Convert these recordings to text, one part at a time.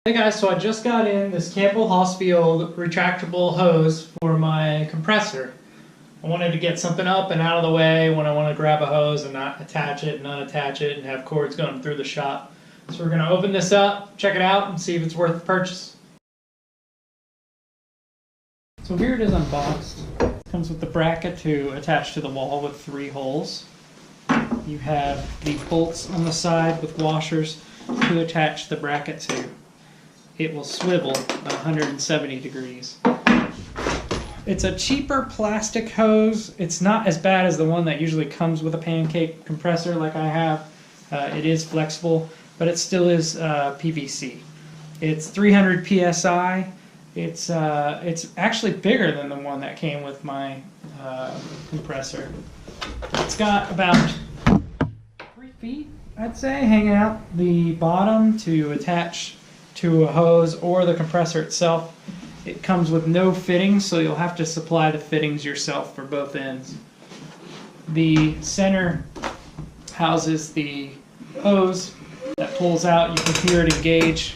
Hey guys, so I just got in this Campbell Hausfeld retractable hose for my compressor. I wanted to get something up and out of the way when I want to grab a hose and not attach it and unattach it and have cords going through the shop. So we're going to open this up, check it out, and see if it's worth the purchase. So here it is unboxed. It comes with the bracket to attach to the wall with 3 holes. You have the bolts on the side with washers to attach the bracket to. It will swivel 170 degrees. It's a cheaper plastic hose. It's not as bad as the one that usually comes with a pancake compressor like I have. It is flexible, but it still is PVC. It's 300 PSI. It's actually bigger than the one that came with my compressor. It's got about 3 feet, I'd say, hanging out the bottom to attach to a hose or the compressor itself. It comes with no fittings, so you'll have to supply the fittings yourself for both ends. The center houses the hose that pulls out. You can hear it engage,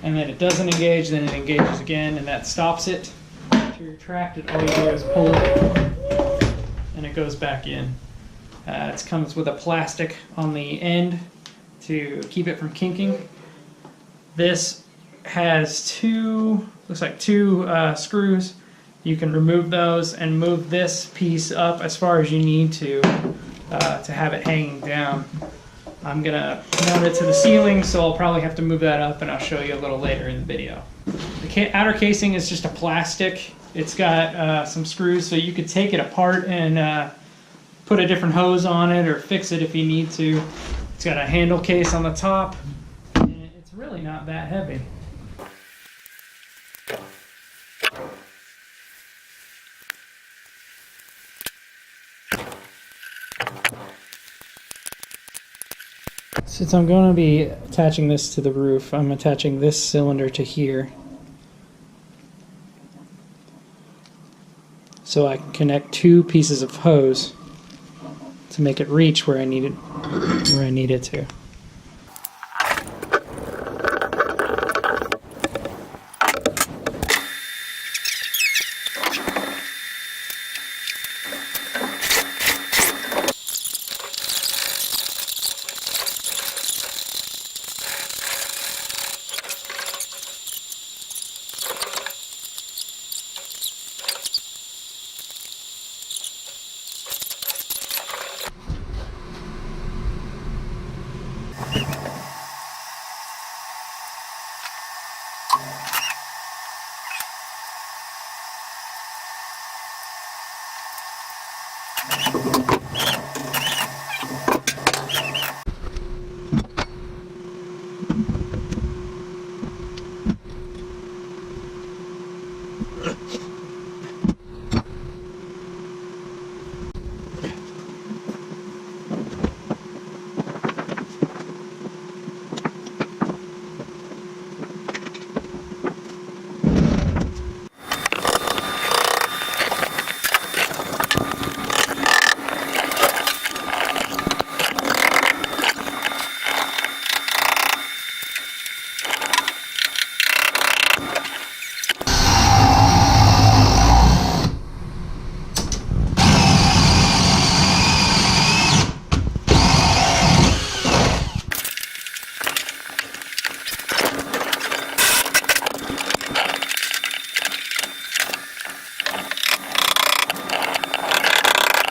and then it doesn't engage, then it engages again, and that stops it. To retract it, all you do is pull it, and it goes back in. It comes with a plastic on the end to keep it from kinking. This has looks like two screws. You can remove those and move this piece up as far as you need to have it hanging down. I'm gonna mount it to the ceiling, so I'll probably have to move that up, and I'll show you a little later in the video. The outer casing is just a plastic. It's got some screws, so you could take it apart and put a different hose on it or fix it if you need to. It's got a handle case on the top. Really not that heavy. Since I'm going to be attaching this to the roof, I'm attaching this cylinder to here so I can connect 2 pieces of hose to make it reach where I need it to.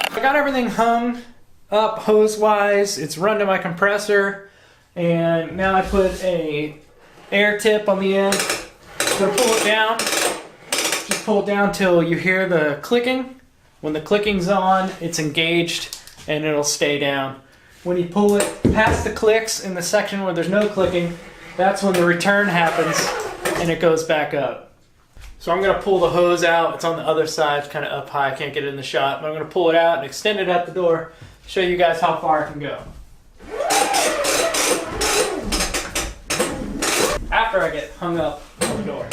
I got everything hung up hose-wise. It's run to my compressor, and now I put a air tip on the end. I'm gonna pull it down. Just pull it down till you hear the clicking. When the clicking's on, it's engaged and it'll stay down. When you pull it past the clicks in the section where there's no clicking, that's when the return happens and it goes back up. So I'm going to pull the hose out. It's on the other side. It's kind of up high. I can't get it in the shot. But I'm going to pull it out and extend it out the door. Show you guys how far it can go. After I get hung up on the door.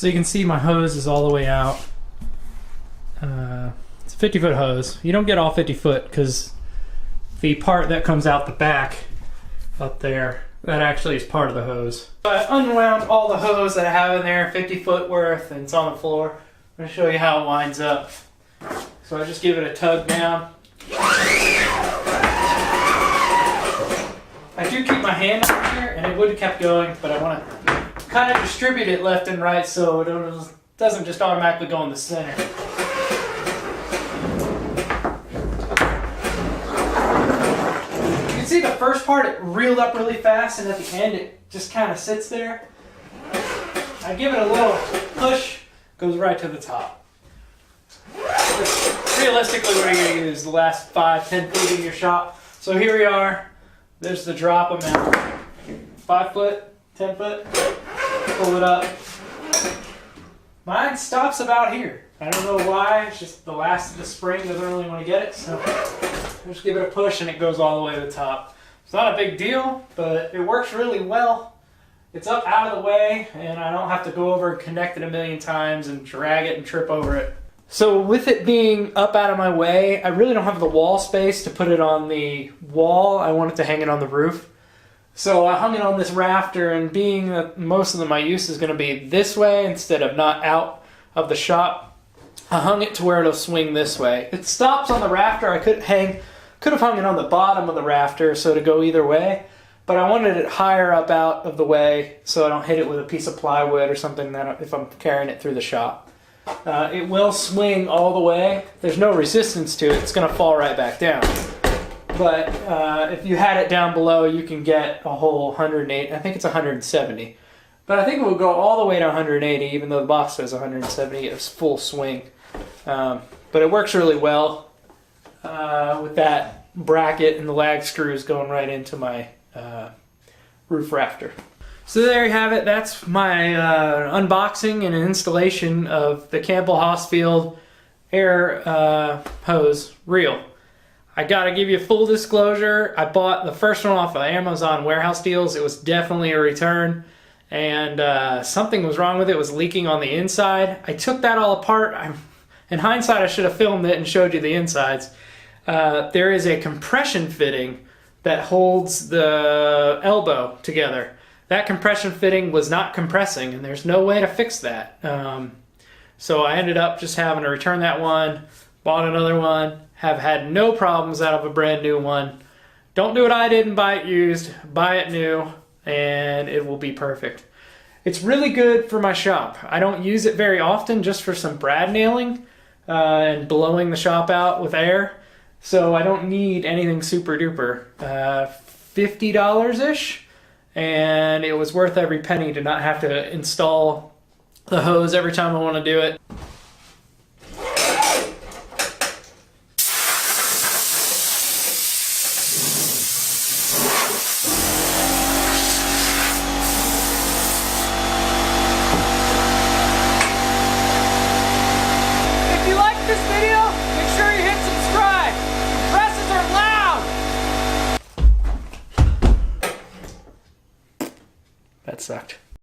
So you can see my hose is all the way out. It's a 50-foot hose. You don't get all 50 foot because the part that comes out the back up there, that actually is part of the hose. So I unwound all the hose that I have in there, 50 foot worth, and it's on the floor. I'm going to show you how it winds up. So I just give it a tug down. I do keep my hand up here, and it would have kept going, but I want to kind of distribute it left and right so it doesn't just automatically go in the center. You can see the first part, it reeled up really fast, and at the end it just kind of sits there. I give it a little push, goes right to the top. Realistically, what you're going to use the last 5-10 feet in your shop. So here we are. There's the drop amount. 5 foot, 10 foot. Pull it up. Mine stops about here. I don't know why. It's just the last of the spring doesn't really want to get it. So just give it a push and it goes all the way to the top. It's not a big deal, but it works really well. It's up out of the way, and I don't have to go over and connect it a million times and drag it and trip over it. So with it being up out of my way, I really don't have the wall space to put it on the wall. I wanted to hang it on the roof. So I hung it on this rafter, and being that most of my use is going to be this way instead of not out of the shop, I hung it to where it'll swing this way. It stops on the rafter. I could have hung it on the bottom of the rafter so to go either way, but I wanted it higher up out of the way so I don't hit it with a piece of plywood or something that if I'm carrying it through the shop. It will swing all the way. There's no resistance to it. It's going to fall right back down. But if you had it down below, you can get a whole 180. I think it's 170. But I think it will go all the way to 180, even though the box says 170. It's full swing. But it works really well with that bracket and the lag screws going right into my roof rafter. So there you have it. That's my unboxing and installation of the Campbell Hausfeld air hose reel. I gotta give you full disclosure. I bought the first one off of Amazon warehouse deals. It was definitely a return, and something was wrong with it. It was leaking on the inside. I took that all apart. In hindsight, I should have filmed it and showed you the insides. There is a compression fitting that holds the elbow together. That compression fitting was not compressing, and there's no way to fix that. So I ended up just having to return that one, bought another one, have had no problems out of a brand new one. Don't do what I did and buy it used, buy it new, and it will be perfect. It's really good for my shop. I don't use it very often, just for some brad nailing and blowing the shop out with air. So I don't need anything super duper. $50-ish. And it was worth every penny to not have to install the hose every time I want to do it. If you like this video, make sure you hit subscribe. The presses are loud. That sucked.